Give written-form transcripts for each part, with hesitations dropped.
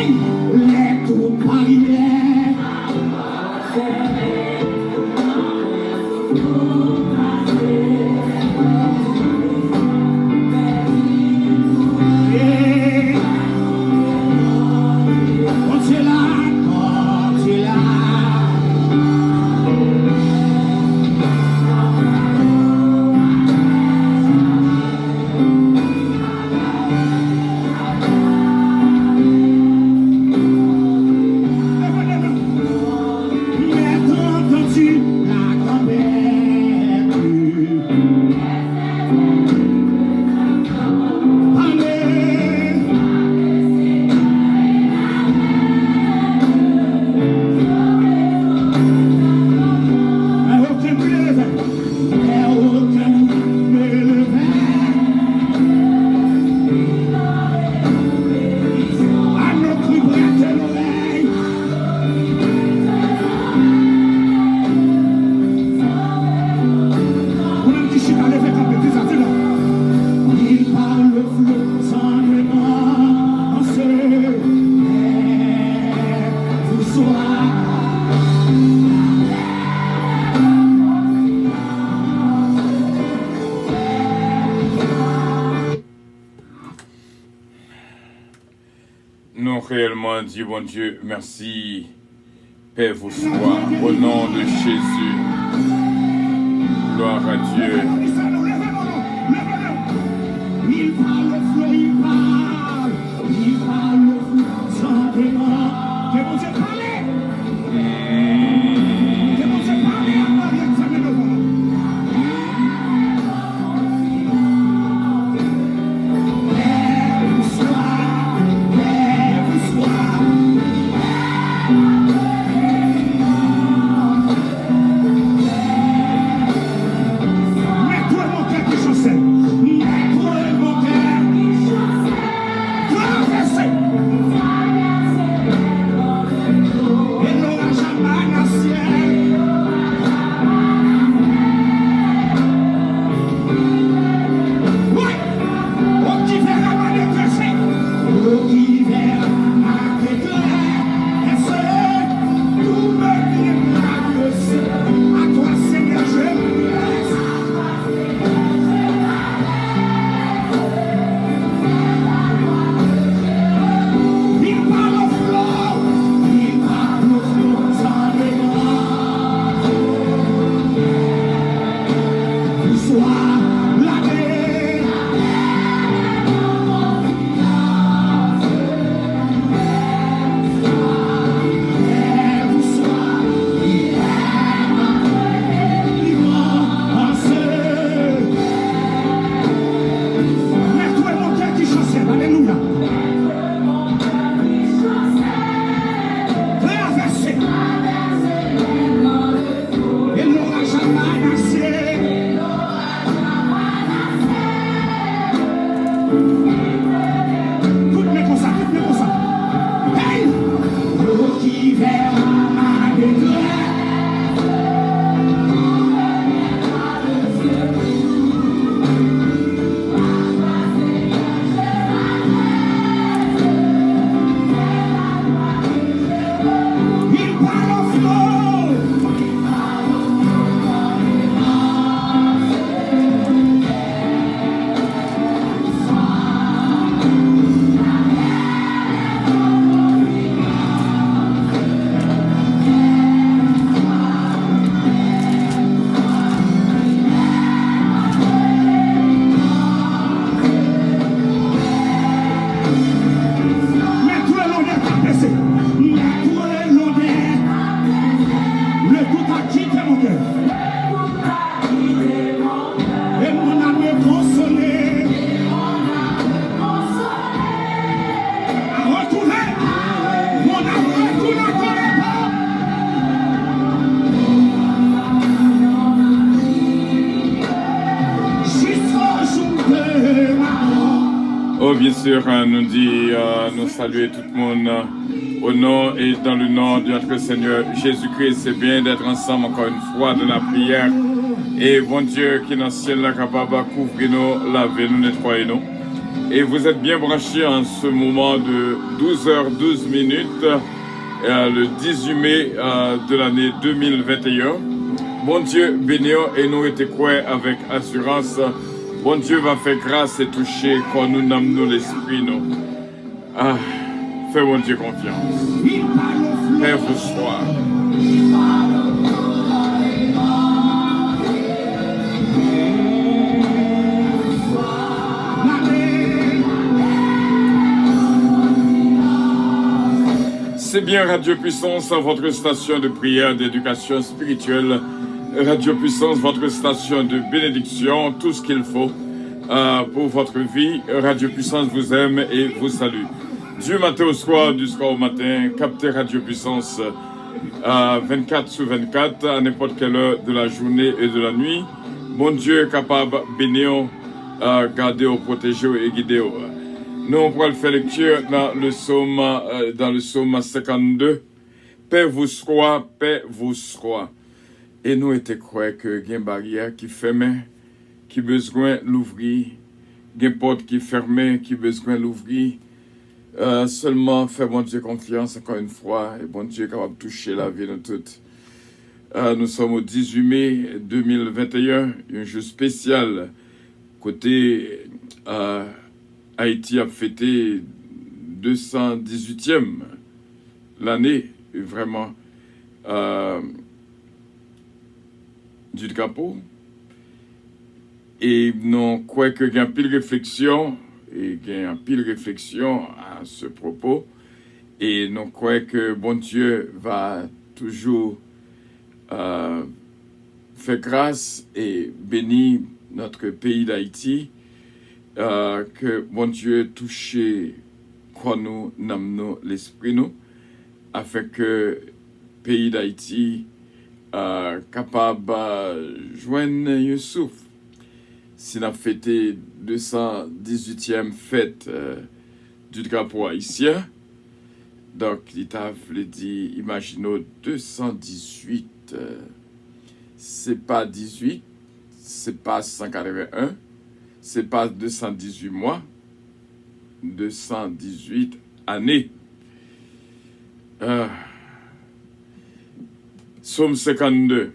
Hey! Nous réellement dit, bon Dieu, merci, Père vous soit, au nom de Jésus. Gloire à Dieu. Il parle au flot, il parle au flot, sans démon. Que vous êtes parlé. Que vous êtes parlé à Marie-Examen devant. Oh, bien sûr, nous dit, nous saluer tout le monde au nom et dans le nom de notre Seigneur Jésus-Christ. C'est bien d'être ensemble encore une fois dans la prière. Et bon Dieu qui est dans le ciel, là, capable de couvrir nous, laver nous, nettoyer nous. Et vous êtes bien branchés en ce moment de 12h12 minutes, le 18 mai de l'année 2021. Bon Dieu béni et nous était quoi avec assurance. Bon Dieu va faire grâce et toucher quand nous nommons l'esprit, nous. Ah, fais bon Dieu confiance. Père vous soit. C'est bien Radio Puissance, votre station de prière, d'éducation spirituelle. Radio Puissance, votre station de bénédiction, tout ce qu'il faut pour votre vie. Radio Puissance vous aime et vous salue. Du matin au soir, du soir au matin, captez Radio Puissance 24/24, à n'importe quelle heure de la journée et de la nuit. Bon Dieu est capable de bénir, garder, protéger et guider. Nous, on pourra le faire lecture dans le psaume 52. Paix vous soit, paix vous soit. Et nous étions croyants que il y a une barrière qui ferme, qui besoin l'ouvrir, il y a une porte qui ferme, qui besoin l'ouvrir. Seulement faire bon Dieu confiance encore une fois, et bon Dieu est capable de toucher la vie de toutes. Nous sommes au 18 mai 2021, un jour spécial. Côté Haïti a fêté 218e l'année, vraiment, du drapeau. Et nous croyons qu'il y a un pile réflexion, et il y a un pile réflexion à ce propos. Et nous croyons que bon Dieu va toujours faire grâce et bénir notre pays d'Haïti, que bon Dieu touche quoi nous, nous, l'esprit nous, afin que le pays d'Haïti capable de joindre un souffle. Si nous avons fêté 218e fête du drapeau haïtien, donc l'État veut dire, imaginons 218, c'est pas 18, c'est pas 181, c'est pas 218 mois, 218 années. Psaume 52.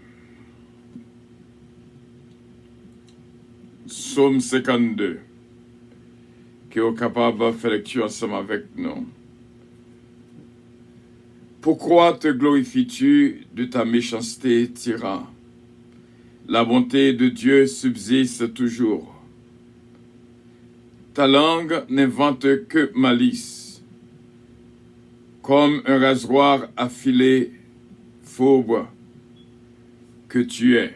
Psaume 52. Qui est capable de faire lecture ensemble avec nous. Pourquoi te glorifies-tu de ta méchanceté, tyran? La bonté de Dieu subsiste toujours. Ta langue n'invente que malice. Comme un rasoir affilé, fourbe que tu es.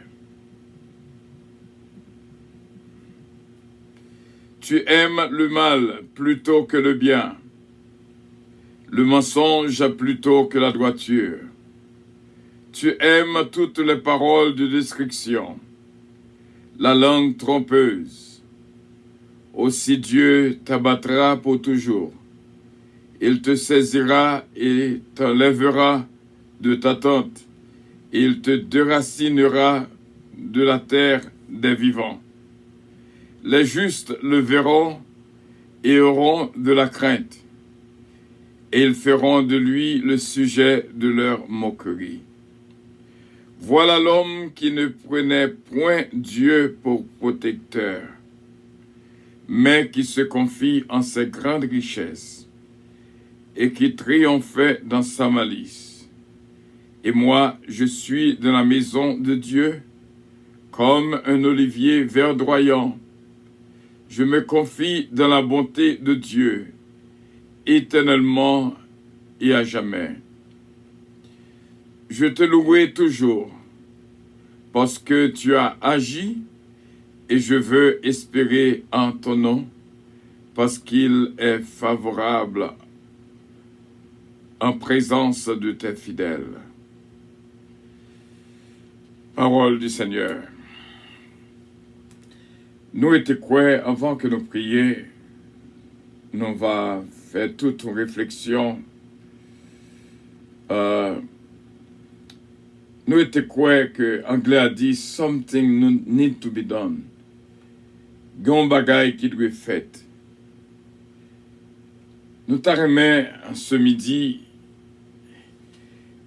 Tu aimes le mal plutôt que le bien, le mensonge plutôt que la droiture. Tu aimes toutes les paroles de destruction, la langue trompeuse. Aussi Dieu t'abattra pour toujours. Il te saisira et t'enlèvera de ta tente. Il te déracinera de la terre des vivants. Les justes le verront et auront de la crainte, et ils feront de lui le sujet de leur moquerie. Voilà l'homme qui ne prenait point Dieu pour protecteur, mais qui se confie en ses grandes richesses, et qui triomphait dans sa malice. Et moi, je suis dans la maison de Dieu, comme un olivier verdoyant. Je me confie dans la bonté de Dieu, éternellement et à jamais. Je te louerai toujours, parce que tu as agi, et je veux espérer en ton nom, parce qu'il est favorable en présence de tes fidèles. Parole du Seigneur. Nous étions quoi avant que nous prions, nous va faire toute une réflexion. Nous étions quoi que Anglais a dit something need to be done. Gon bagay qui doit être fait. Nous t'arrêtons ce midi.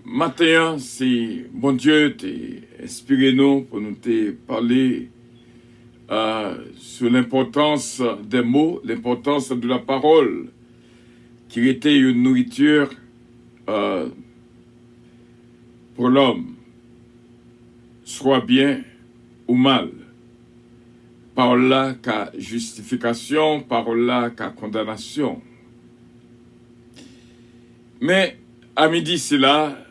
Matin, c'est bon Dieu t'a inspiré nous pour nous te parler sur l'importance des mots, l'importance de la parole, qui était une nourriture pour l'homme, soit bien ou mal. Parole là qu'à justification, parole là qu'à condamnation. Mais à midi, c'est là,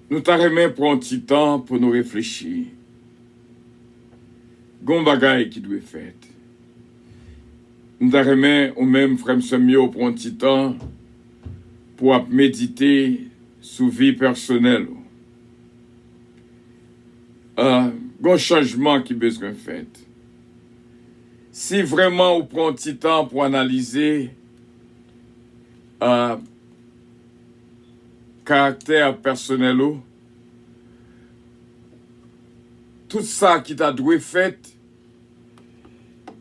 nous t'arrêtons pour un petit temps pour nous réfléchir. Gon bagay qui doit être fait. Nous t'arrêtons ou même frère Samuel pour un petit temps pour méditer sur vie personnelle. Gon changement qui besoin fait. Si vraiment on prend un petit temps pour analyser caractère personnel, tout ça qui t'a doué fait,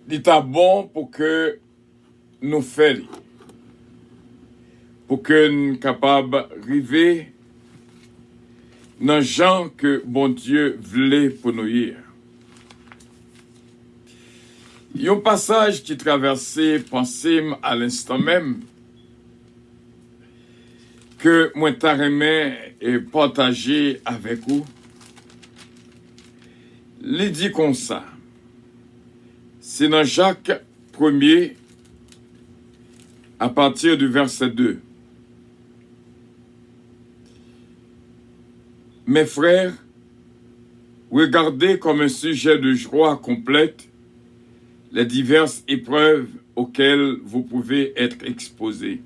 il est bon pour que nous fassions, pour que nous soyons capables d'arriver dans les gens que bon Dieu voulait pour nous. Il y a un passage qui traversait pensée à l'instant même que moi t'aimerais partager avec vous. Il dit comme ça. C'est dans Jacques 1er à partir du verset 2. Mes frères, regardez comme un sujet de joie complète les diverses épreuves auxquelles vous pouvez être exposés,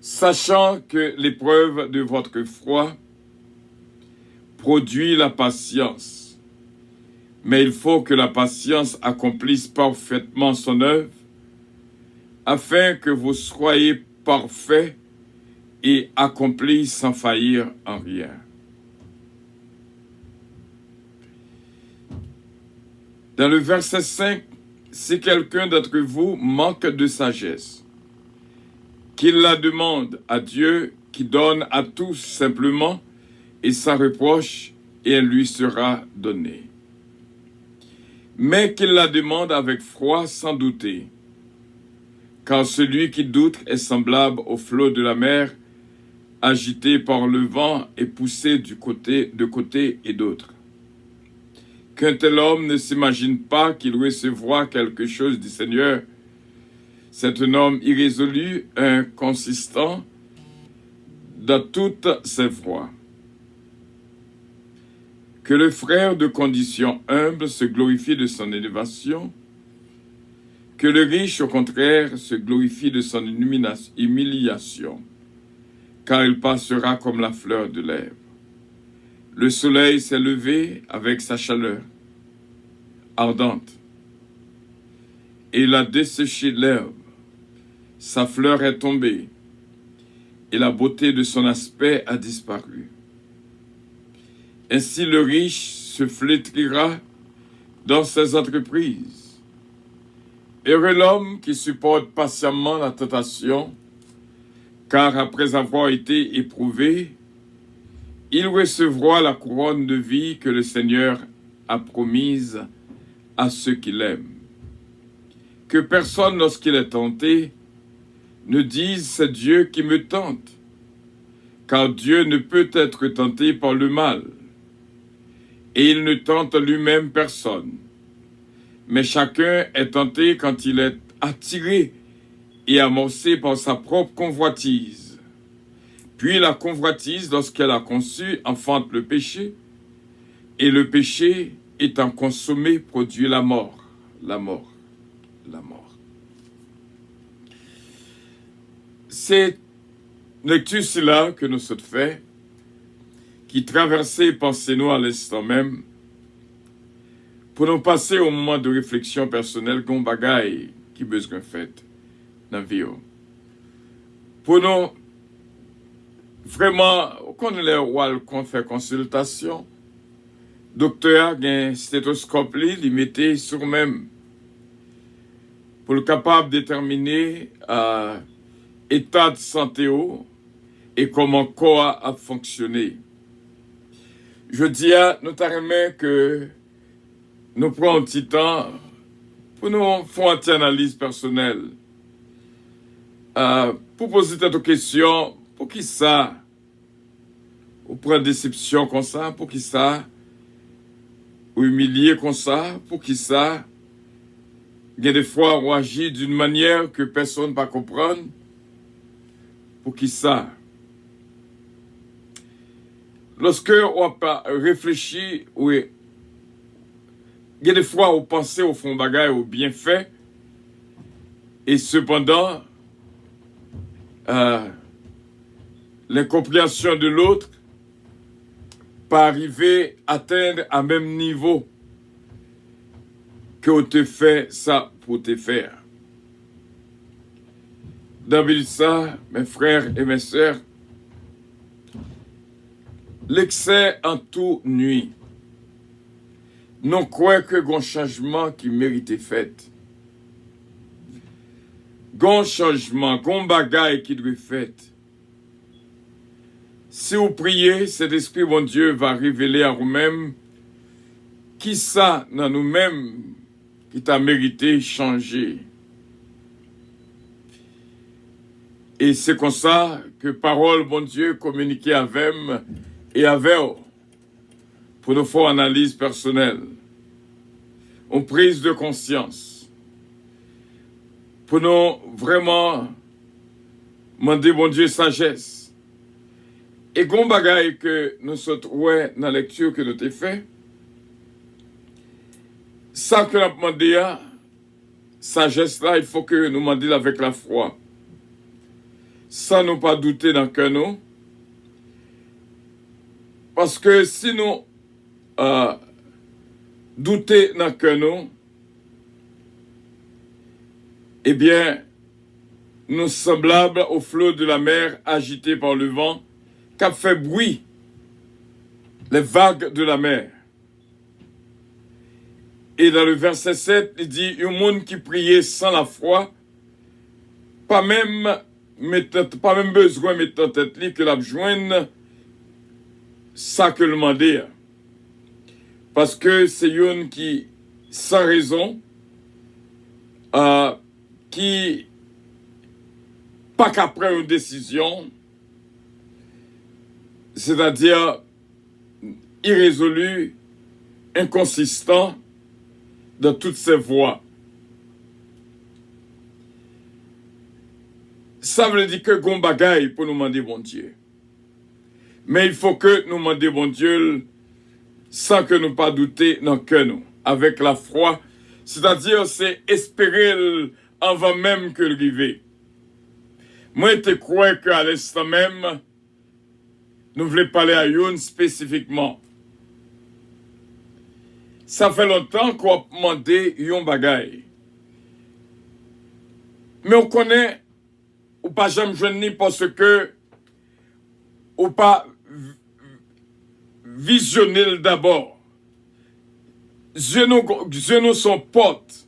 sachant que l'épreuve de votre foi produit la patience. Mais il faut que la patience accomplisse parfaitement son œuvre, afin que vous soyez parfaits et accomplis sans faillir en rien. Dans le verset 5, si quelqu'un d'entre vous manque de sagesse, qu'il la demande à Dieu qui donne à tous simplement et sans reproche, et elle lui sera donnée. Mais qu'il la demande avec foi sans douter, car celui qui doute est semblable au flot de la mer, agité par le vent et poussé de côté et d'autre. Qu'un tel homme ne s'imagine pas qu'il recevra quelque chose du Seigneur. C'est un homme irrésolu, inconsistant dans toutes ses voies. Que le frère de condition humble se glorifie de son élévation, que le riche, au contraire, se glorifie de son humiliation, car il passera comme la fleur de l'herbe. Le soleil s'est levé avec sa chaleur ardente, et il a desséché l'herbe, sa fleur est tombée, et la beauté de son aspect a disparu. Ainsi le riche se flétrira dans ses entreprises. Heureux l'homme qui supporte patiemment la tentation, car après avoir été éprouvé, il recevra la couronne de vie que le Seigneur a promise à ceux qui l'aiment. Que personne, lorsqu'il est tenté, ne dise « c'est Dieu qui me tente », car Dieu ne peut être tenté par le mal, et il ne tente lui-même personne. Mais chacun est tenté quand il est attiré et amorcé par sa propre convoitise. Puis la convoitise, lorsqu'elle a conçu, enfante le péché, et le péché, étant consommé, produit la mort. La mort. La mort. C'est une lecture-là que nous sommes fait, qui traversait pensez-nous à l'instant même, pour nous passer au moment de réflexion personnelle qu'on bagaille qui besoin fait dans la vie. Pour nous vraiment, quand on fait consultation, docteur a un stéthoscope, il mettait sur même pour le capable de déterminer l'état de santé et comment le corps a fonctionné. Je dis à notamment que nous prenons un petit temps pour nous faire une petite analyse personnelle, pour poser cette question, pour qui ça, ou prendre déception comme ça, pour qui ça, ou humilier comme ça, pour qui ça, il y a des fois on agit d'une manière que personne ne va comprendre, pour qui ça. Lorsque on réfléchit, oui, il y a des fois on pense au fond bagaille, au bienfait, et cependant, l'incompréhension de l'autre pas arriver à atteindre à même niveau que on te fait ça pour te faire. D'habitude ça, mes frères et mes sœurs, l'excès en tout nuit. Non crois que gon changement qui mérite fait. Gon changement, gon bagaille qui doit fait. Si vous priez, cet esprit, bon Dieu, va révéler à vous-même qui ça dans nous-mêmes qui t'a mérité changer. Et c'est comme ça que parole, bon Dieu, communiquée avec et avec pour nous faire analyse personnelle, une prise de conscience, pour nous vraiment demander, bon Dieu, sagesse. Et gon bagay que nous sommes ouais dans la lecture que nous t'ai fait, ça que nous avons demandé, sagesse là, il faut que nous demandions avec la foi. Sans nous pas douter dans que nous. Parce que si nous doutons dans que nous, eh bien, nous semblables au flot de la mer agité par le vent, qu'a fait bruit les vagues de la mer. Et dans le verset 7, il dit, un monde qui priait sans la foi, pas même besoin de mettre en tête li que la joigne ça que le demander. Parce que c'est une qui, sans raison, qui pas qu'après une décision, c'est-à-dire irrésolu, inconsistant dans toutes ses voies. Ça veut dire que gon bagay pour nous demander bon Dieu. Mais il faut que nous demandions bon Dieu sans que nous pas douter dans que nous, avec la foi. C'est-à-dire, c'est espérer avant même que le rive. Moi, je crois qu'à l'instant même, nous voulons parler à Youn spécifiquement. Ça fait longtemps qu'on a demandé yon bagay. Mais on connaît ou pas jamais joindre parce que ou pas visionner d'abord. Nous sont potes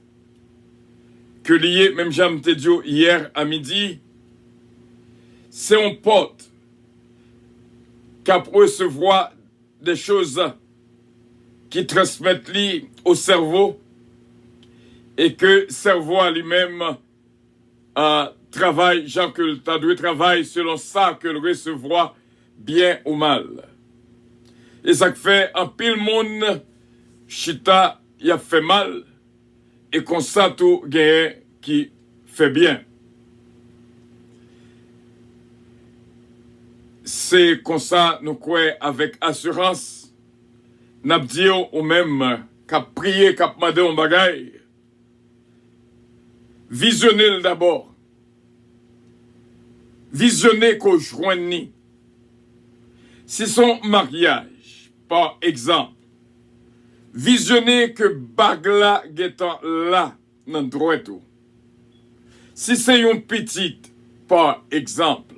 que lié, même j'aime te dit hier à midi, c'est un pote qui a recevoir des choses qui transmettent li au cerveau et que le cerveau à lui-même travaille, genre que tu dois travailler selon ça que le recevoir bien ou mal. Et ça fait un pile monde chita y a fait mal et qu'on ça tout gagne qui fait bien. C'est comme ça nous croyons avec assurance n'a dit ou même qu'a prié qu'a demandé un bagay. Visionnez d'abord. Visionnez qu'on joigne. Si son mariage, par exemple, visionnez que bagla getan là, nan droit tout. Si c'est une petite, par exemple,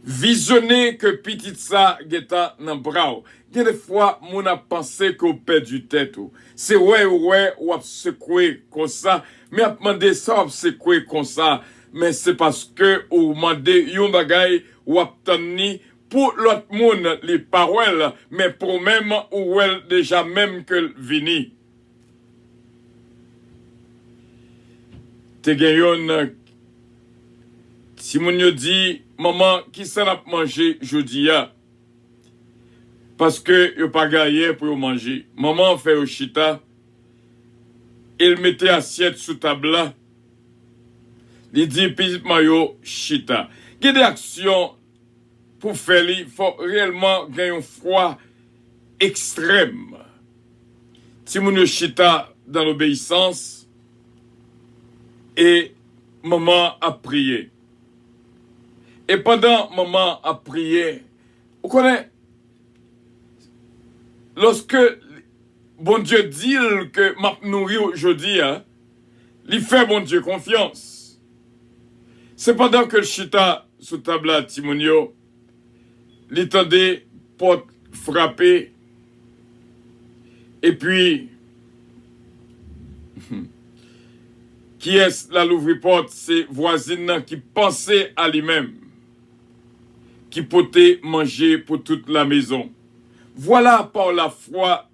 visionnez que petite ça getan nan brao. Il y a des fois, mon a pensé qu'on perd du tête. C'est ouais, ou a secoué comme ça, mais a demandé ça, a secoué comme ça. Mais c'est parce que ou demandé yon bagay ou obtenu pour l'autre monde les paroles, mais pour même ou elle déjà même que vini. Te genyon si moun yo dit maman qui s'en a mangé jodi ya parce que yo pas gagné pour yo manger. Maman fait au chita, il mettait assiette sous table là. Il dit petit mayo chita. Il y a des actions pour faire, il faut réellement gagner un froid extrême. Si mon chita dans l'obéissance et maman a prié. Et pendant maman a prié, vous connaissez, lorsque bon Dieu dit que m'a nourri aujourd'hui, il fait bon Dieu confiance. C'est pendant que le chita sous table à Timonio, l'étendait porte frappée, et puis, qui est la l'ouvre-porte, c'est voisine qui pensait à lui-même, qui pouvait manger pour toute la maison. Voilà par la foi,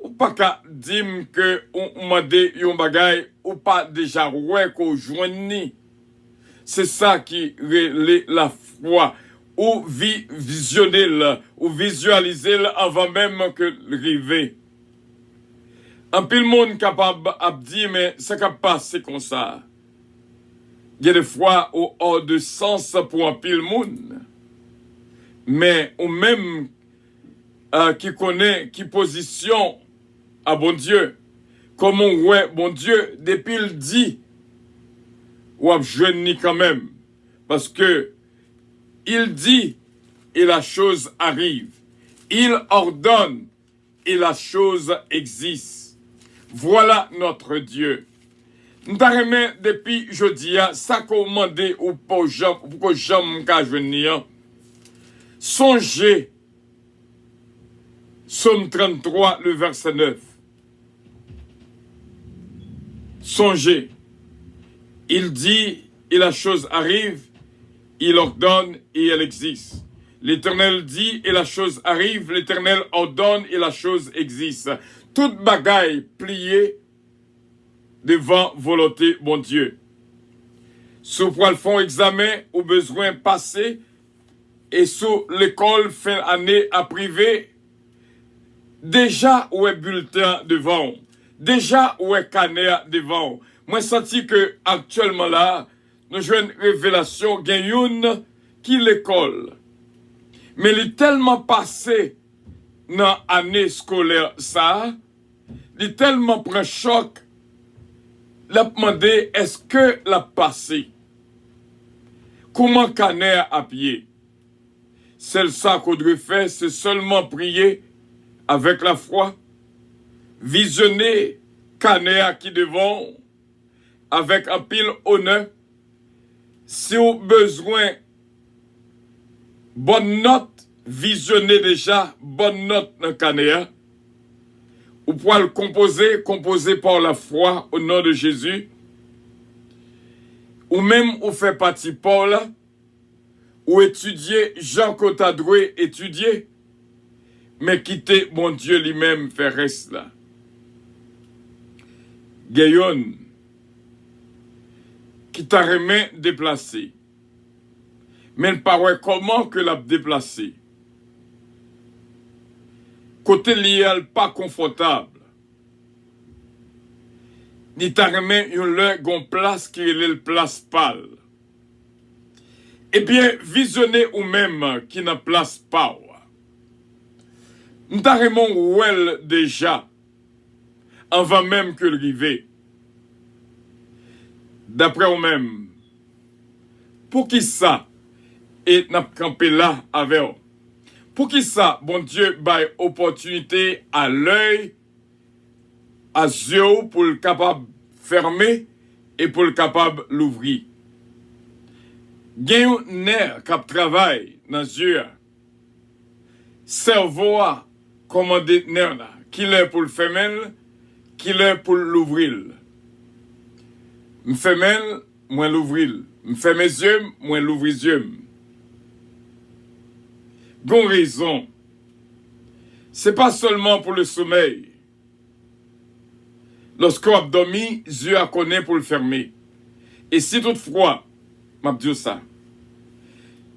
ou pas qu'à dire que on m'a dit yon bagay ou pas déjà ouais qu'on joigne. C'est ça qui relève la foi. Ou visionner ou visualiser avant même que l'arrivée. Un pile monde capable de dire mais ça qui passe comme ça. Il y a des fois au hors de sens pour un pile monde. Mais ou même qui connaît qui position à bon Dieu. Comment ouais bon Dieu depuis il dit ou à jeune quand même parce que il dit et la chose arrive. Il ordonne et la chose existe. Voilà notre Dieu. Nous t'arrêtons depuis jeudi, ça commandé ou pour que j'aime qu'à venir. Songez, Psaume 33, le verset 9. Songez. Il dit et la chose arrive. Il ordonne et elle existe. L'Éternel dit et la chose arrive. L'Éternel ordonne et la chose existe. Toute bagaille pliée devant volonté, bon Dieu. Sous poil font examen au besoin passé et sous l'école fin année à privé. Déjà où est bulletin devant. Déjà où est canet devant. Moi senti que actuellement là, nous jouons une révélation, gagne qui l'école. Mais il est tellement passé dans l'année scolaire, ça, il est tellement pris choc, il a demandé est-ce que l'a passé? Comment caner à pied? C'est ça qu'on devrait faire, c'est seulement prier avec la foi, visionner caner qui devant, avec un pile honneur. Si vous avez besoin, bonne note, visionnez déjà, bonne note dans le canéa. Vous pouvez le composer par la foi au nom de Jésus. Ou même vous faites partie Paul, ou étudier Jean Cotadroué, étudier, mais quitter mon Dieu lui-même faire reste là. Gayon, qui t'a remis déplacé. Mais il paraît comment que l'a déplacé. Côté lié, pas confortable. Ni t'a remis une place qui est le place pâle. Eh bien, visionnez ou même qui n'a place pas. Nous t'a remis well déjà. Avant même que le rivet. D'après vous-même, pour qui ça, et n'a campé là avec vous? Pour qui ça, bon Dieu, baille opportunité à l'œil, à yeux, pour le capable fermer et pour le capable l'ouvrir. Gagne un nerf qui travaille dans les yeux. Cerveau a commandé nerf là, qui l'est pour le fermer, qui l'est pour l'ouvrir. M'fermel, moi l'ouvrir. M'ferme mes yeux, moi l'ouvrir les yeux. Gon raison. C'est pas seulement pour le sommeil. Lorsqu'on a dormi, Dieu a connaît pour le fermer. Et si toutefois, m'a dit ça.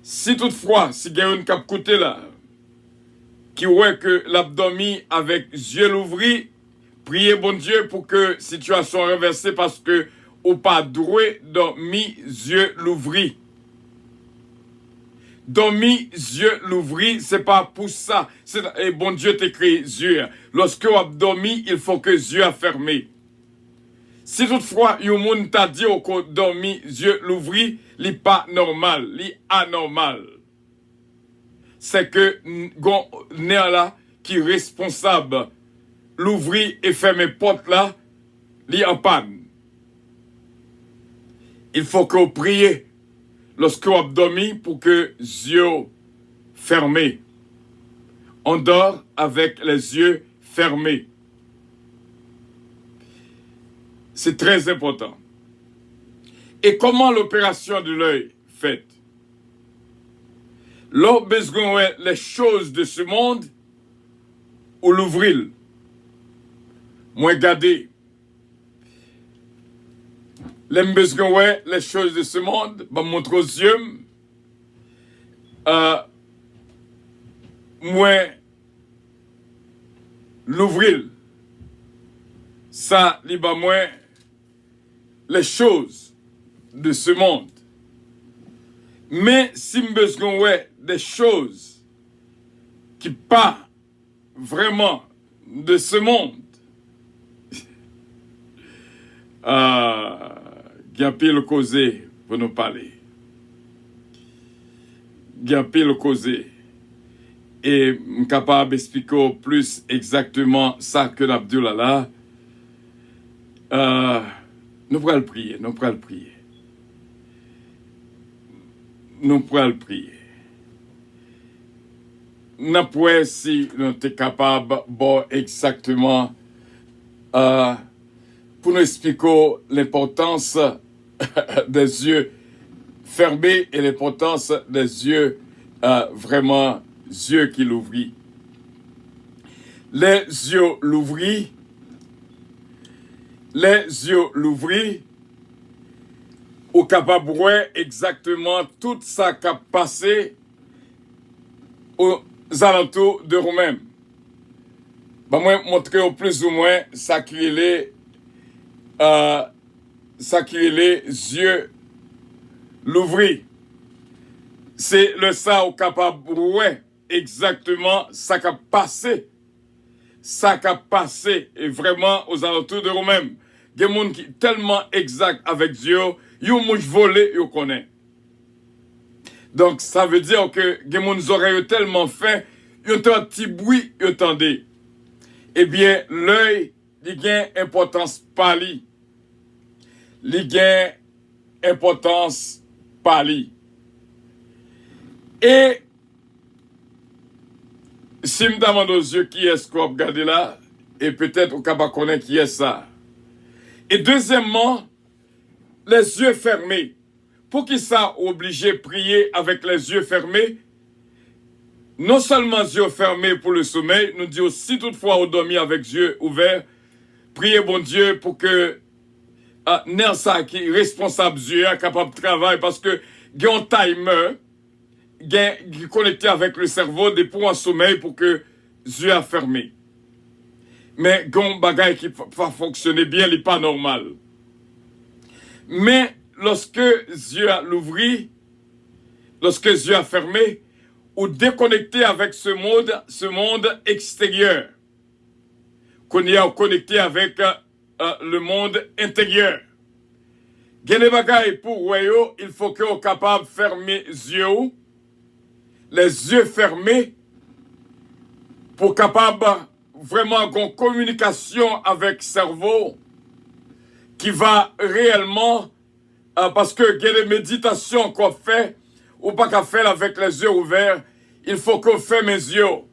Si toutefois, si il y a une cap côté là, qui voit que l'abdomen avec yeux l'ouvri, priez bon Dieu pour que situation renversée parce que ou pas doué dormi yeux l'ouvri. Dormi yeux l'ouvri, c'est pas pour ça. Et bon Dieu t'écrit yeux. Lorsque vous avez dormi, il faut que yeux a fermé. Si toutefois, yon moun t'a dit qu'on dormi yeux l'ouvri, li pas normal, li anormal. C'est que gon nerf là qui est responsable l'ouvrir et fermer porte là, li en panne. Il faut que vous priez lorsque vous avez dormi pour que les yeux fermés. On dort avec les yeux fermés. C'est très important. Et comment l'opération de l'œil faite? L'on besoin les choses de ce monde ou l'ouvrir. Moi, regardez, les besoin ouais les choses de ce monde, bah montre aux yeux, moi l'ouvrir, ça, li bah moi les choses de ce monde. Mais si me besoin ouais des choses qui pas vraiment de ce monde, il y a pile causé pour nous parler. Il y a pile causé. Et je suis capable d'expliquer plus exactement ça que l'Abdullah là. Nous pourrons le prier, nous pourrons le prier. Nous pourrons le prier. Nous pourrons, si nous sommes capables, bon, exactement, pour nous expliquer l'importance des yeux fermés et l'importance des yeux, vraiment, yeux qui l'ouvrent. Les yeux l'ouvrent. Les yeux l'ouvrent. Ou capable de voir exactement tout ça qui a passé aux alentours de nous-mêmes. Ben moi, montrer au plus ou moins ça qui est les yeux l'ouvrir. C'est le ça ou capable de voir exactement ça qui a passé. Ça qui a passé et vraiment aux alentours de nous-mêmes. Il y a des gens qui sont tellement exacts avec Dieu, ils ont volé, ils connaissent. Donc, ça veut dire que les gens qui ont tellement fait, ils ont un petit bruit, ils entendaient. Eh bien, l'œil, il a une importance par lui. Il a une importance par lui. Et, si je me demande aux yeux qui est-ce qu'on regarde là, et peut-être au cas connaître qui est ça. Et deuxièmement, les yeux fermés. Pour qui ça obligé de prier avec les yeux fermés? Non seulement les yeux fermés pour le sommeil, nous dit aussi toutefois au dormir avec les yeux ouverts, priez bon Dieu pour que n'est ça qui est responsable des yeux, capable de travailler, parce que il y a un timer qui est connecté avec le cerveau des pour un sommeil pour que les yeux soient fermés. Mais il y a un bagage qui va fonctionner bien, il n'est pas normal. Mais lorsque les yeux l'ouvrent, lorsque les yeux fermés, ou déconnecté avec ce monde extérieur, qu'on y a connecté avec le monde intérieur. Il y a des bagailles pour voyou, il faut qu'on soit capable de fermer les yeux fermés, pour capable vraiment avoir une communication avec le cerveau qui va réellement, parce que il y a des méditations qu'on fait, ou pas qu'à faire avec les yeux ouverts, il faut qu'on ferme les yeux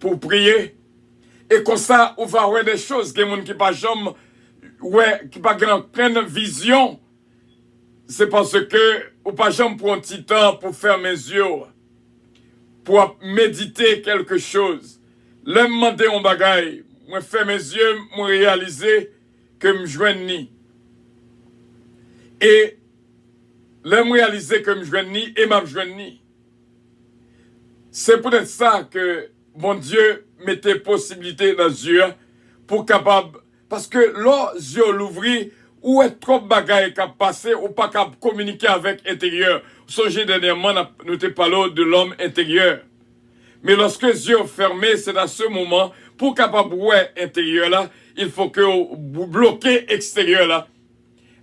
pour prier. Et comme ça, on va voir des choses, des gens qui pas jamais, qui pas pleine vision. C'est parce que, ou pas jamais prendre un petit temps pour fermer les yeux, pour méditer quelque chose. Là, me demander un bagay, moi ferme mes yeux, moi réaliser que me joigne. Et là, me réaliser que me joigne et m'a joigne. C'est peut-être ça que mon Dieu mettait possibilité dans les yeux pour capable, parce que les yeux l'ouvrir, ou est trop bagay qui a passé, ou pas capable communiquer avec l'intérieur. Songez dernièrement, nous te parlons de l'homme intérieur. Mais lorsque les yeux sont fermés, c'est à ce moment, pour capable voir l'intérieur là, il faut que vous bloquez l'extérieur là,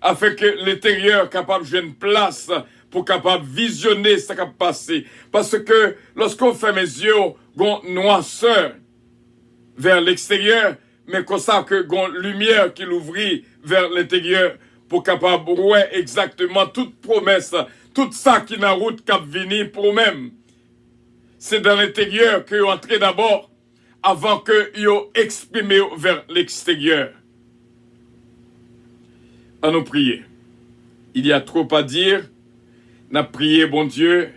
afin que l'intérieur capable de jouer une place pour capable visionner ce qui a passé. Parce que lorsqu'on ferme les yeux, on a une noirceur vers l'extérieur, mais comme ça que on a une lumière qui l'ouvrit vers l'intérieur pour capable de voir exactement toute promesse, tout ça qui n'a route cap venir pour même. C'est dans l'intérieur que vous entrez d'abord avant que vous exprimez vers l'extérieur. À nous prier. Il y a trop à dire. N'a prié, bon Dieu,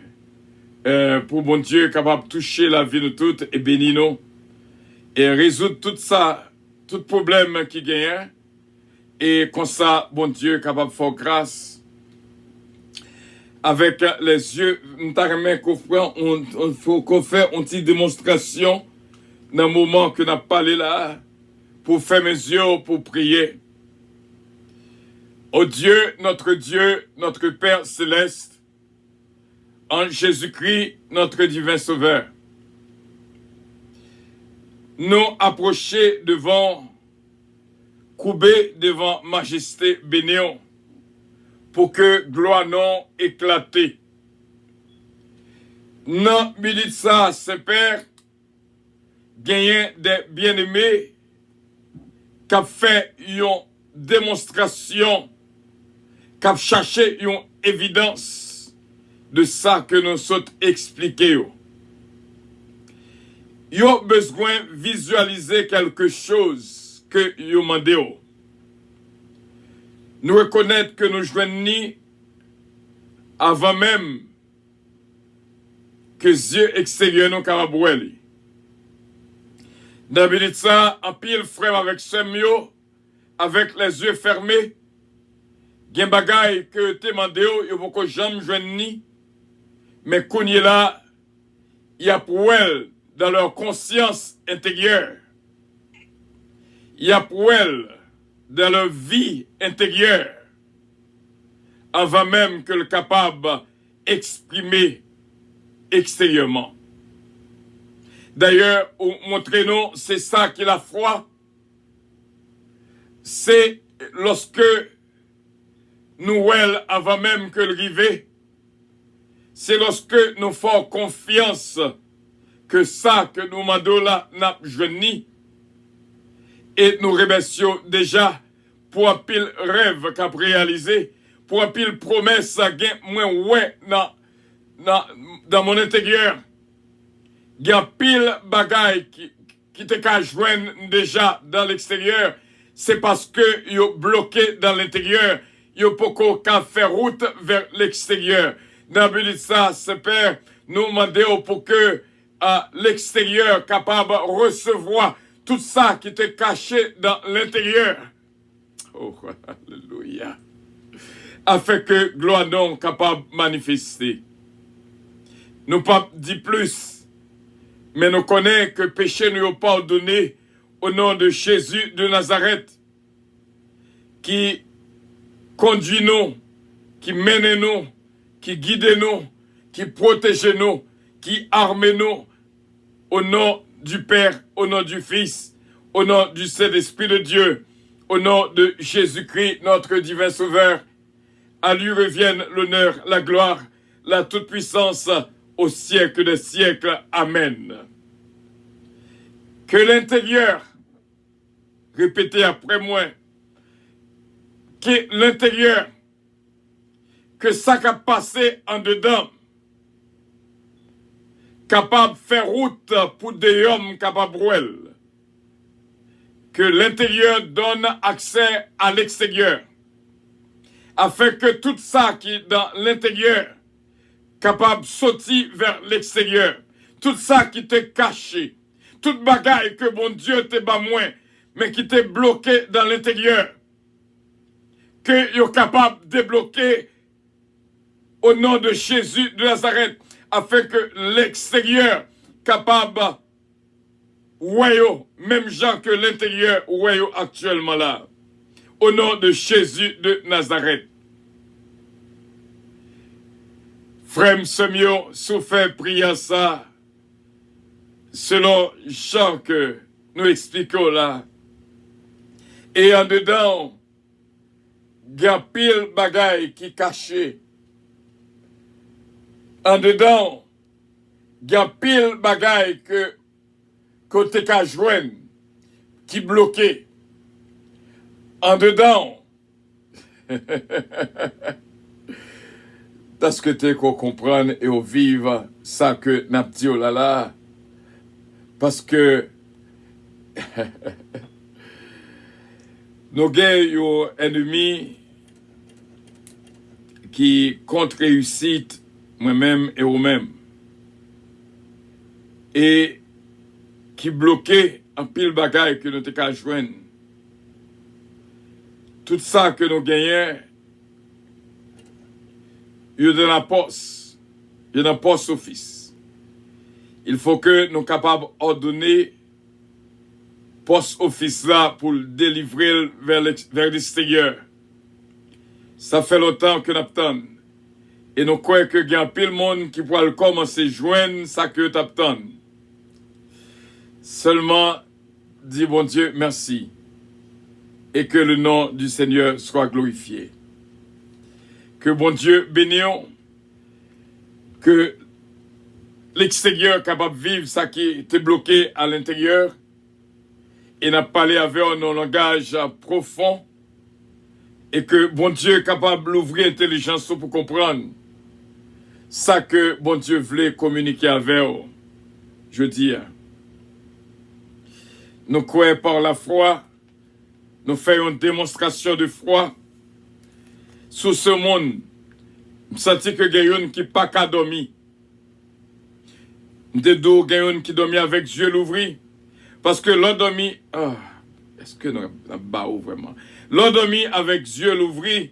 pour bon Dieu capable de toucher la vie de toutes et bénir nous et résoudre tout ça tout problème qui gagne, et comme ça, bon Dieu, capable de faire grâce, avec les yeux, nous qu'on fait une petite démonstration dans le moment que nous avons parlé là, pour faire mes yeux, pour prier. Ô Dieu, notre Père céleste, en Jésus-Christ, notre divin Sauveur, nous approcher devant, couper devant Majesté bénéon, pour que gloire non éclate. Non, minute ça, Saint-Père, gagner des bien-aimés, qui a fait une démonstration, qui a cherché une évidence de ça que nous sommes expliqués. Ils ont besoin de visualiser quelque chose que ils ont demandé. Nous reconnaître que nous joignons avant même que les yeux extérieurs nous capables. D'habitude ça, en pile frère avec Semio, avec les yeux fermés, gen bagay que te mande yo poko jamais joindre, mais qu'on y là, il y a pour elle dans leur conscience intérieure, il y a pour elle dans leur vie intérieure, avant même que le capable exprimer extérieurement. D'ailleurs, montrez-nous, c'est ça qui est la foi. C'est lorsque nous, avant même que le rivet, c'est lorsque nous faisons confiance que ça que nous mandons là n'a jeuni et nous remercions déjà pour un pile rêve qu'a réalisé, pour un pile promesse moins ouais dans mon intérieur. Il y a pile bagaille qui te ka joindre déjà dans l'extérieur, c'est parce que yo bloqué dans l'intérieur, yo poko ka faire route vers l'extérieur. Dans le but de ça, c'est Père, nous demandons pour que l'extérieur capable de recevoir tout ça qui était caché dans l'intérieur. Oh, alléluia. Afin que gloire non capable de manifester. Nous pas dit plus. Mais nous connaissons que péché nous est pardonné au nom de Jésus de Nazareth, qui conduit nous, qui mène nous, qui guide nous, qui protège nous, qui arme nous, au nom du Père, au nom du Fils, au nom du Saint-Esprit de Dieu, au nom de Jésus-Christ, notre divin Sauveur. À lui reviennent l'honneur, la gloire, la toute-puissance, au siècle des siècles. Amen. Que l'intérieur, répétez après moi, que l'intérieur, que ça qui a passé en dedans, capable de faire route pour des hommes capables de que l'intérieur donne accès à l'extérieur, afin que tout ça qui est dans l'intérieur, capable de sortir vers l'extérieur, tout ça qui t'est caché, toute bagaille que bon Dieu t'est pas moins, mais qui t'est bloqué dans l'intérieur, que you're capable de débloquer au nom de Jésus de Nazareth, afin que l'extérieur capable voyons, même gens que l'intérieur voyons actuellement là, au nom de Jésus de Nazareth. Frère Semio, souffert prier ça, selon Jean que nous expliquons là. Et en dedans, il y a pile bagaille qui caché. En dedans, il y a pile bagaille que côté ka joindre, qui bloqué. En dedans, parce que tu qu'on comprenne et on vive ça que n'a dit oh là là. Parce que nous avons un ennemi qui contre réussite moi-même et vous-même. Et qui bloquait un pile bagaille que nous te qu'à joindre. Tout ça que nous gagnons, il y a de la poste. Il y a un poste office. Il faut que nous soyons capables d'ordonner poste office là pour le délivrer vers l'extérieur. Ça fait longtemps que nous attendons. Et nous croyons qu'il y a un pile monde qui pourra commencer à joindre ça que nous attendons. Seulement, dis bon Dieu, merci. Et que le nom du Seigneur soit glorifié. Que bon Dieu bénisse, que l'extérieur capable de vivre ça qui était bloqué à l'intérieur et n'a parlé avec un langage profond et que bon Dieu est capable d'ouvrir l'intelligence pour comprendre ça que bon Dieu voulait communiquer avec eux. Je dis, nous croyons par la foi, nous faisons une démonstration de foi sur ce monde. Je sens que quelqu'un qui n'a pas qu'à dormir. Je dis quelqu'un qui dormit avec les yeux ouverts. Parce que l'on dormit. Est-ce que nous avons vraiment? L'on dormit avec les yeux ouverts.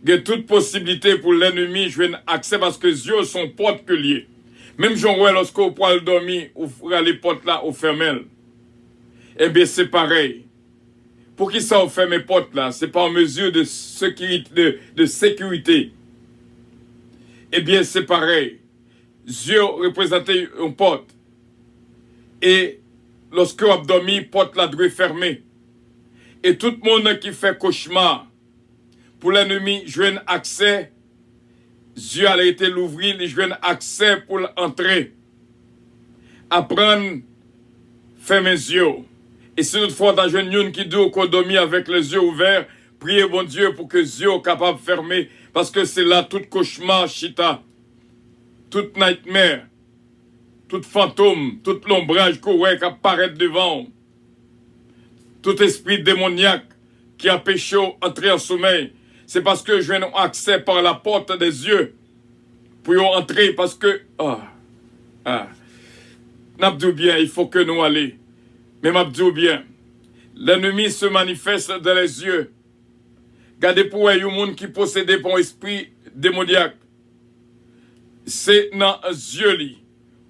Il y a toute possibilité pour l'ennemi de jouer un accès parce que les yeux sont portes que liés. Même lorsque vous pouvez dormir, vous ferez les portes là, vous fermez. Eh bien, c'est pareil. Pour qui ça, vous fermez les portes là? C'est pas en mesure de sécurité. Eh bien, c'est pareil. Yeux représentent une porte. Et lorsque vous dormez, la porte là doit fermer. Et tout le monde qui fait cauchemar, pour l'ennemi, joue accès. Yeux a été l'ouvrir, il joue accès pour l'entrer. Apprendre, fermer les yeux. Et si toutefois, dans une jeune qui dit qu'on dormit avec les yeux ouverts, priez bon Dieu pour que les yeux soient capables de fermer. Parce que c'est là tout cauchemar, chita. Tout nightmare. Tout fantôme. Tout l'ombrage qui apparaît devant. Tout esprit démoniaque qui a péché entrer en sommeil. C'est parce que je n'ai accès par la porte des yeux. Pour y entrer parce que... N'abdou bien, il faut que nous allions. Mais m'abdou bien, l'ennemi se manifeste dans les yeux. Gardez pour un monde qui possédait un esprit démoniaque. C'est dans les yeux li,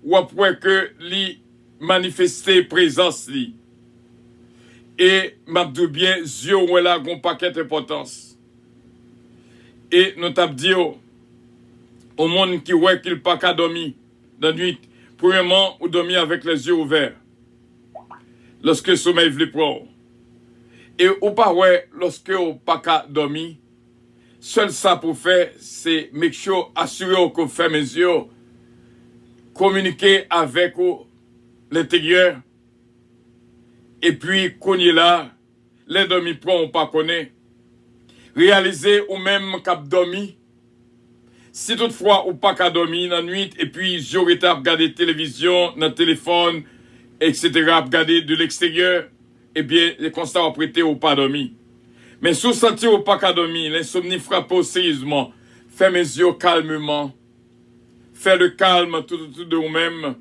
ou après que li manifester présence li. Et m'abdou bien, yeux ou là un paquet d'importance. Et nous t'abdions au monde qui ouais qu'il pas qu'à dormir dans la nuit. Premièrement, ou dormir avec les yeux ouverts. Lorsque le sommeil veut prendre. Et ou pas ouais, lorsque ou pas qu'à dormir, seul ça pour faire, c'est make sure, assurer qu'on fait mes yeux, communiquer avec l'intérieur, et puis qu'on y est là, les dormi prend ou pas connaît, réaliser ou même qu'à dormir, si toutefois ou pas qu'à dormir dans la nuit, et puis j'aurais été à regarder télévision, dans le téléphone, etc., regarder de l'extérieur, eh bien, les constats ont prêté ou pas dormi. Mais sous sentir ou pas qu'à dormir, l'insomnie frappe sérieusement. Fais mes yeux calmement. Fais le calme tout de vous-même.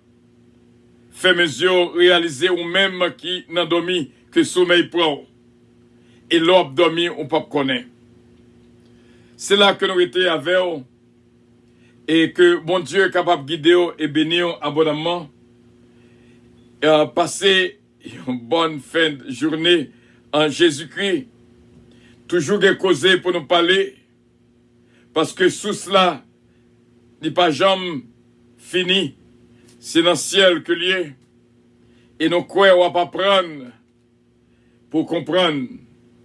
Fais mes yeux réaliser ou même qui n'a dormi que sommeil prend. Et l'ordre dormi, on peut connaître. C'est là que nous étions avec eux. Et que mon Dieu est capable de guider et bénir abondamment. Passer une bonne fin de journée en Jésus-Christ. Toujours des causes pour nous parler. Parce que sous cela, n'est pas jamais fini. C'est dans le ciel que l'y et nous croyons à pas prendre pour comprendre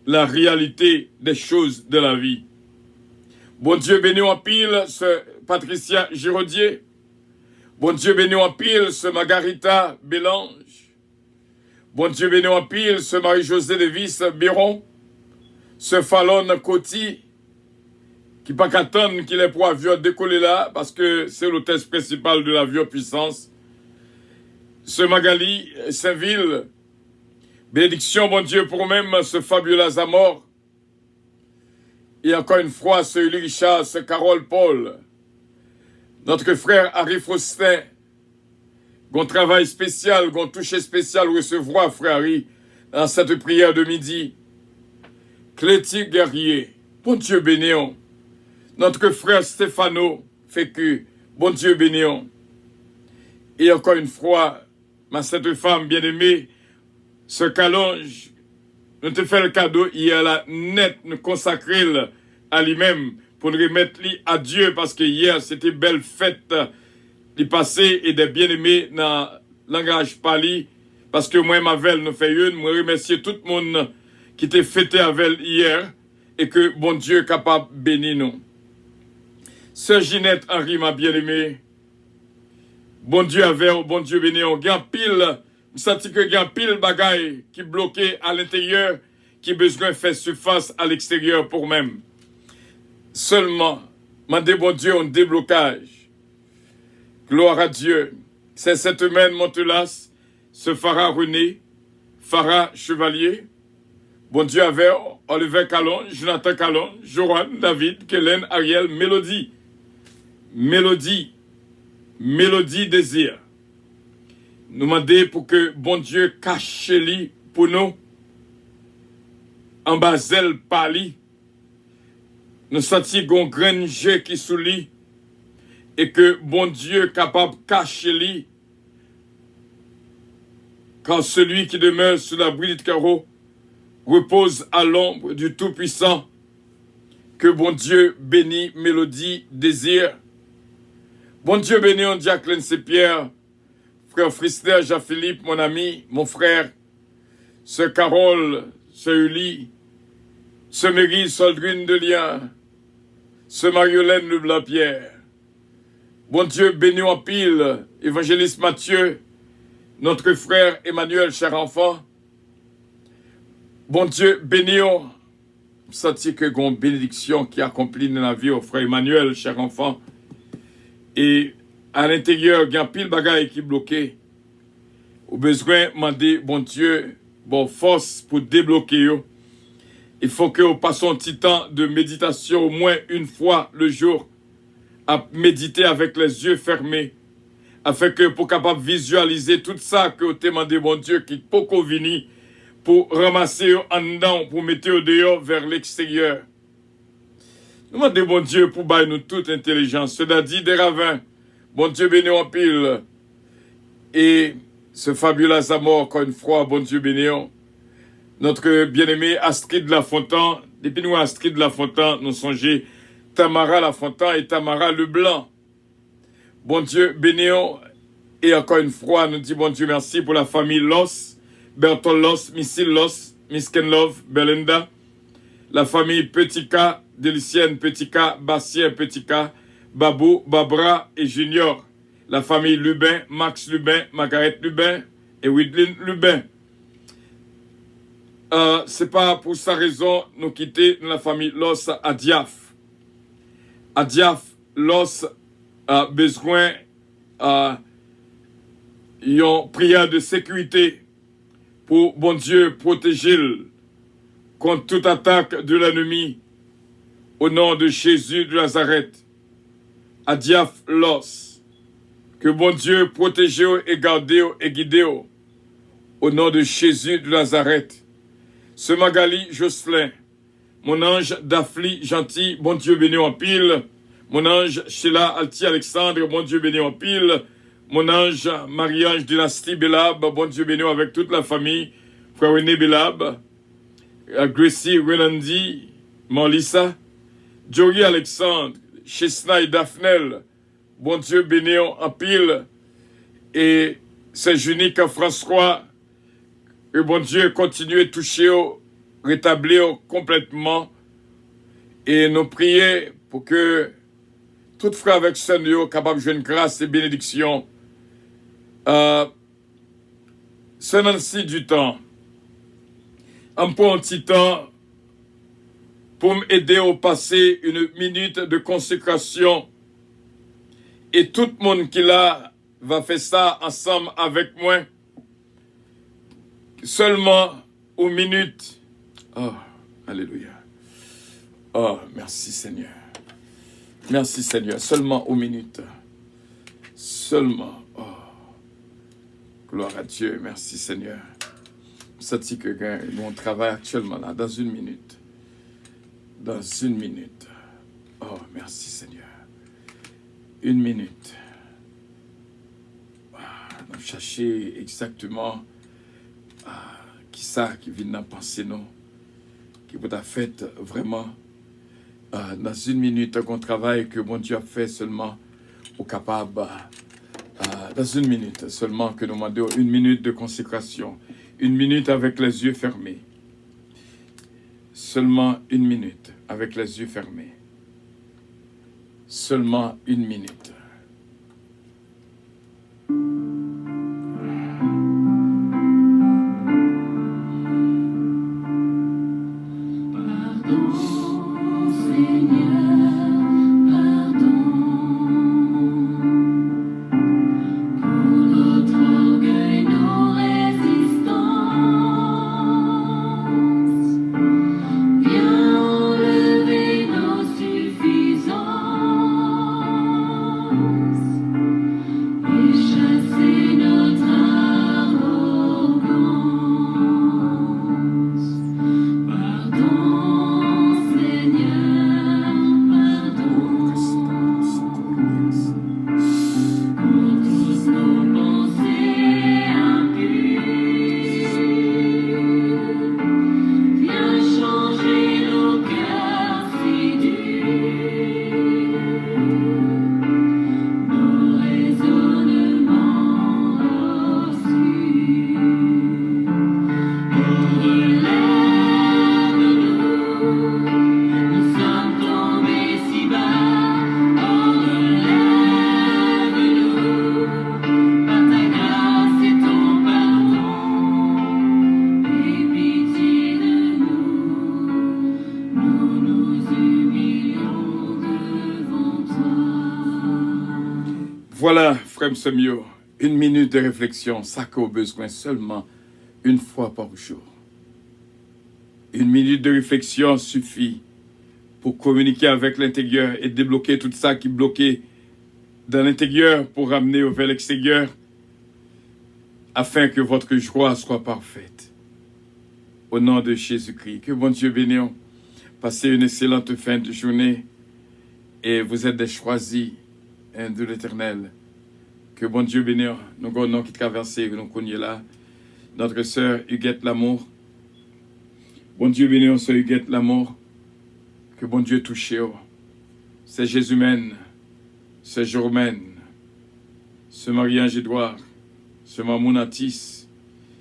la réalité des choses de la vie. Bon Dieu béni en pile ce Patricia Giraudier. Bon Dieu béni en pile ce Margarita Bélange. Bon Dieu béni en pile ce Marie-Josée Davis Biron. Ce Fallon Coty qui pas qu'attendre qu'il ait pour avion décoller là parce que c'est l'hôtesse principale de l'avion puissance. Ce Magali Saint-Ville. Bénédiction, bon Dieu, pour même ce Fabiola Zamor. Et encore une fois, ce Uli Richard, ce Carole Paul. Notre frère Harry Faustin. gon travail spécial, gon toucher spécial recevoir, frère, dans cette prière de midi. Cléty Guerrier, bon Dieu bénéon. Notre frère Stéphano Fécu, bon Dieu bénéon. Et encore une fois, ma cette femme bien-aimée, ce Calonge, nous te fait le cadeau hier là, net, nous consacrer à lui-même, pour nous remettre à Dieu, parce que hier, c'était belle fête, du passé et des bien-aimés dans le langage pali, parce que moi, ma velle, nous fait une, moi remercier tout le monde qui était fêté avec elle hier, et que bon Dieu est capable de bénir nous. Sœur Ginette Henri, ma bien-aimée, bon Dieu avec, bon Dieu béni, on gagne pile, je sens que gagne pile bagaille qui bloqué à l'intérieur, qui besoin de faire surface à l'extérieur pour même. Seulement, mandez bon Dieu un déblocage. Gloire à Dieu. C'est cette semaine, Montelas, ce Farah René, Farah Chevalier, bon Dieu avait Oliver Calon, Jonathan Calon, Joran, David, Kellen, Ariel, Mélodie. Mélodie désir. Nous demander pour que bon Dieu cache lui pour nous. En basel pali. Nous sentis qu'on grain jeu qui sous lui. Et que bon Dieu capable de cacher lui. Car celui qui demeure sous l'abri de carreau repose à l'ombre du Tout-Puissant. Que bon Dieu bénit Mélodie désir. Bon Dieu béni, on Jacqueline Pierre, frère Frister, Jean-Philippe, mon ami, mon frère, sœur Carole, sœur Uli, sœur Méry, Soldrine de Lien, sœur Mariolène Leblanc-Pierre. Bon Dieu béni en pile, évangéliste Mathieu, notre frère Emmanuel, cher enfant. Bon Dieu béni, on senti que une bénédiction qui accomplit dans la vie au frère Emmanuel, cher enfant. Et à l'intérieur, il y a pile bagaille qui est bloqué. Au besoin, demander, bon Dieu, bon force pour débloquer. Il faut que nous passions un petit temps de méditation, au moins une fois le jour, à méditer avec les yeux fermés, afin que pour capable visualiser tout ça que vous demandez, bon Dieu, qui peut venir pour ramasser en dedans, pour mettre au dehors vers l'extérieur. Nous demandons, bon Dieu, pour bailler nous toute intelligence. Cela dit, des ravins, bon Dieu béni en pile. Et ce fabuleux amour, encore une fois, bon Dieu béni. Notre bien-aimé Astrid Lafontaine, depuis nous Astrid Lafontaine, nous songeons Tamara Lafontaine et Tamara Leblanc. Bon Dieu béni. Et encore une fois, nous disons, bon Dieu, merci pour la famille Loss, Bertol Loss, Missile Loss, Miss Kenlove, Belinda, la famille Petit K, Délicienne Petit K, Bastien Petit K, Babou, Babra et Junior. La famille Lubin, Max Lubin, Margaret Lubin et Widlin Lubin. C'est pas pour sa raison nous quitter la famille Loss à Diaf. À Diaf, Loss a besoin une prière de sécurité pour bon Dieu protéger contre toute attaque de l'ennemi. Au nom de Jésus de Nazareth, à Diaf Loss, que bon Dieu protège et garde et guide au nom de Jésus de Nazareth. Ce Magali Jocelyn, mon ange Dafli gentil, bon Dieu béni en pile. Mon ange Sheila Alti Alexandre, bon Dieu béni en pile. Mon ange Marie-Ange Dynastie Belab, bon Dieu béni avec toute la famille. Frère René Belab, Gracie Renandi, Molissa, Jory Alexandre, Chesna et Daphnel, bon Dieu béni en pile, et c'est Junique François, que bon Dieu continue à toucher, rétablir complètement, et nous prier pour que tout frère avec Seigneur capable de jouer une grâce et bénédiction. C'est ainsi du temps. On prend un petit temps pour m'aider à passer une minute de consécration. Et tout le monde qui là va faire ça ensemble avec moi. Seulement aux minutes. Oh, alléluia. Oh, merci Seigneur. Merci Seigneur. Seulement aux minutes. Seulement. Oh. Gloire à Dieu. Merci Seigneur. Senti que nous on travaille actuellement là, dans une minute. Dans une minute. Oh, merci Seigneur. Une minute. Nous chercher exactement qui ça qui vient d'en penser nous. Qui vous a fait vraiment dans une minute un travail que bon Dieu a fait seulement au capable. Dans une minute seulement que nous demandons une minute de consécration. Une minute avec les yeux fermés. Seulement une minute avec les yeux fermés. Seulement une minute. Voilà, frère Semio, une minute de réflexion, ça qu'on a besoin seulement une fois par jour. Une minute de réflexion suffit pour communiquer avec l'intérieur et débloquer tout ça qui est bloqué dans l'intérieur pour ramener vers l'extérieur afin que votre joie soit parfaite. Au nom de Jésus-Christ, que bon Dieu bénisse. Passez une excellente fin de journée et vous êtes des choisis de l'Éternel. Que bon Dieu bénisse. Nous avons qui traversé, nous connaissons là. Notre sœur Huguette Lamour. Bon Dieu bénisse, sœur Huguette Lamour. Que bon Dieu touche. C'est Jésus-mène, c'est Jormène, c'est Marie-Ange Edouard, c'est Mamounatis.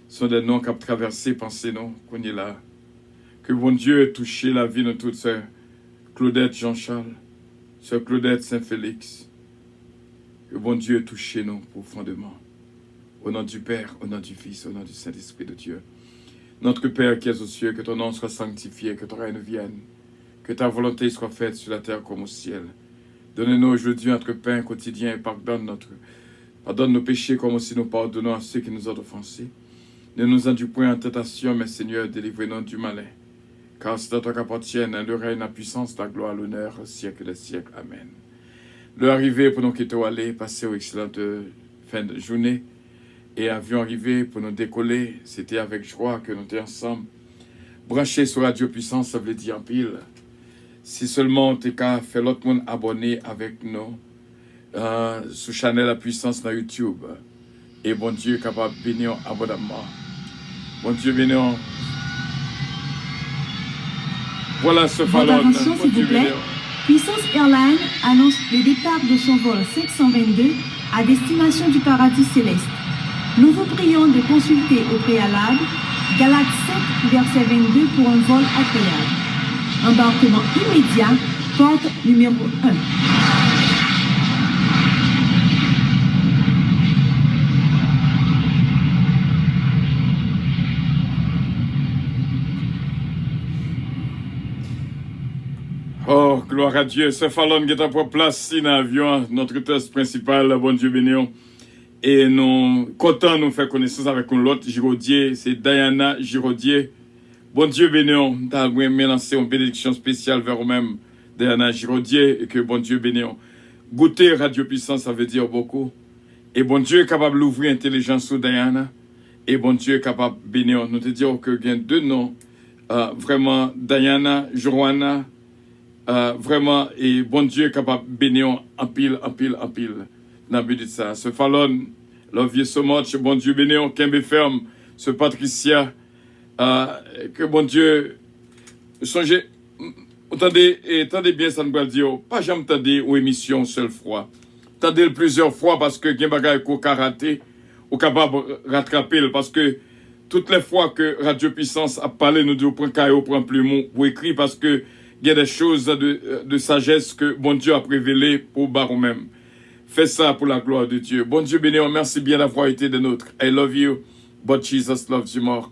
Sont des noms qui ont traversé, pensez-nous, qu'on est là. Que bon Dieu touche la vie de toutes sœurs. Claudette Jean-Charles, sœur Claudette Saint-Félix. Que bon Dieu touche nous profondément. Au nom du Père, au nom du Fils, au nom du Saint-Esprit de Dieu. Notre Père qui es aux cieux, que ton nom soit sanctifié, que ton règne vienne. Que ta volonté soit faite sur la terre comme au ciel. Donne-nous aujourd'hui notre pain quotidien et pardonne nos péchés comme aussi nous pardonnons à ceux qui nous ont offensés. Ne nous induis point en tentation, mais Seigneur, délivre-nous du malin. Car c'est à toi qu'appartiennent le règne, la puissance, la gloire, l'honneur, au siècle des siècles. Amen. L'heure arrivée pour nous quitter au aller, passer aux excellentes fin de journée. Et avion arrivé pour nous décoller. C'était avec joie que nous étions ensemble. Branchés sur Radio Puissance, ça veut dire en pile. Si seulement tu as fait l'autre monde abonné avec nous sur Channel La Puissance dans YouTube. Et bon Dieu capable de bénir abondamment. Bon Dieu bénir. Voilà ce ballon. Attention s'il vous plaît. Puissance Airlines annonce le départ de son vol 722 à destination du paradis céleste. Nous vous prions de consulter au préalable Galates 7, verset 22 pour un vol agréable. Embarquement immédiat, porte numéro 1. Oh, gloire à Dieu. Ce fallon qui est à place dans l'avion, notre test principal, bon Dieu béni. Et nous, content nous faire connaissance avec l'autre Giraudier, c'est Diana Giraudier. Bon Dieu béni, nous avons lancé une bénédiction spéciale vers vous-même, Diana Giraudier, et que bon Dieu béni. Goûter Radio Puissance, ça veut dire beaucoup. Et bon Dieu est capable d'ouvrir l'intelligence sur Diana. Et bon Dieu est capable de bénir. Nous te disons que il y a deux noms. Vraiment, Diana, Joanna. Vraiment, et bon Dieu est capable de bénir en pile. Dans le but de ça. Ce Fallon, love you so much. Bon Dieu bénir. Kembe ferme. Ce Patricia. Que bon Dieu. Songez. Attendez bien ça nous va dire. Pas jamais attendez aux émissions seule fois. Attendez plusieurs fois parce que il y a des bagages qu'on a raté. Ou capable de rattraper. Parce que toutes les fois que Radio Puissance a parlé, nous devons prendre cahier, prendre plumeau pour écrire parce que il y a des choses de sagesse que bon Dieu a révélées pour Baron même. Fais ça pour la gloire de Dieu. Bon Dieu béni, merci bien d'avoir été des nôtres. I love you, but Jesus loves you more.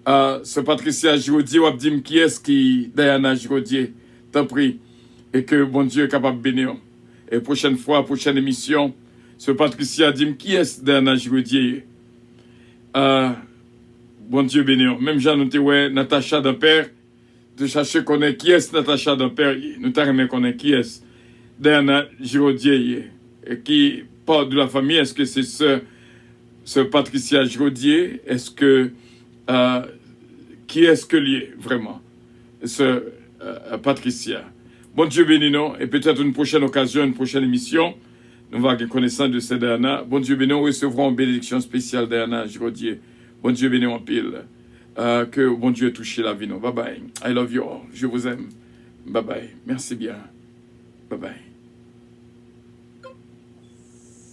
Ce Patricia Giraudier, ou dit qui est-ce qui, Diana Giraudier, t'en prie, et que bon Dieu est capable de bénir. Et prochaine fois, prochaine émission, ce Patricia dit qui est-ce Diana Giraudier. Bon Dieu bénir. Même Jean, nous t'es Natacha d'Ampère, de chercher qu'on est qui est Natacha d'Ampère, nous t'arrêtons qu'on est qui est Diana Giraudier, et qui part de la famille. Est-ce que c'est ce Patricia Giraudier? Est-ce que qui est-ce que lié vraiment ce Patricia? Bon Dieu béni nous, et peut-être une prochaine occasion, une prochaine émission, nous allons avoir connaissance de cette Diana. Bon Dieu béni, nous recevrons une bénédiction spéciale Diana Giraudier. Bon Dieu béni en pile. Que bon Dieu touche la vie nous. Bye bye. I love you all. Je vous aime. Bye bye. Merci bien. Bye bye.